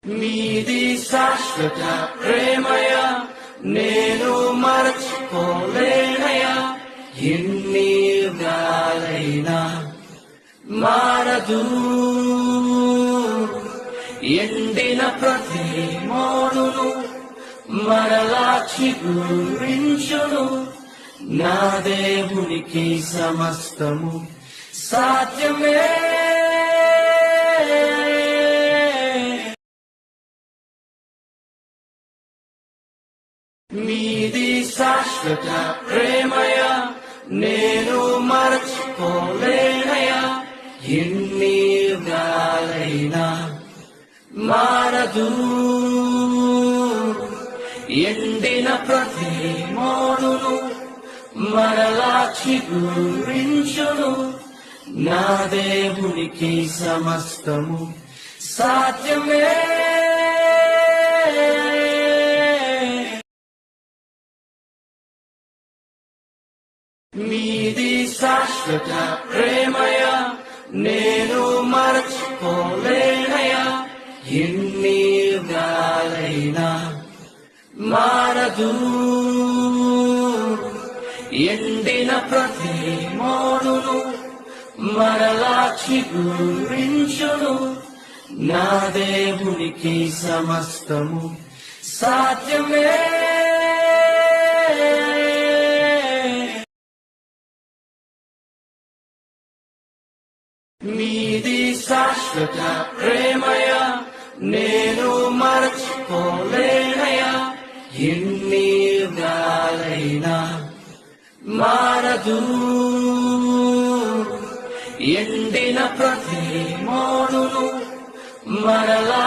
మీది శాశ్వత ప్రేమయ నేను మరచిపోలేనయా, ఎన్ని యుగాలైనా మారదు. ఎండిన ప్రతి మోడును మరలా చిగురించును. నా దేవునికి సమస్తము సాధ్యమే. మీది శాశ్వత ప్రేమయ నేను మరచిపోలేనయా, ఎన్ని యుగాలైనా మారదు. ఎండిన ప్రతి మోడును మరలా చిగురించును. నా దేవునికి సమస్తము సాధ్యమే. మీది శాశ్వత ప్రేమయ నేను మరచిపోలేనయా, ఎన్ని యుగాలైనా మారదు. ఎండిన ప్రతి మోడును మరలా చిగురించును. నా దేవునికి సమస్తము సాధ్యమే. మీది శాశ్వత ప్రేమయ నేను మరచిపోలేనయా, ఎన్ని యుగాలైనా మారదు. ఎండిన ప్రతి మోడును మరలా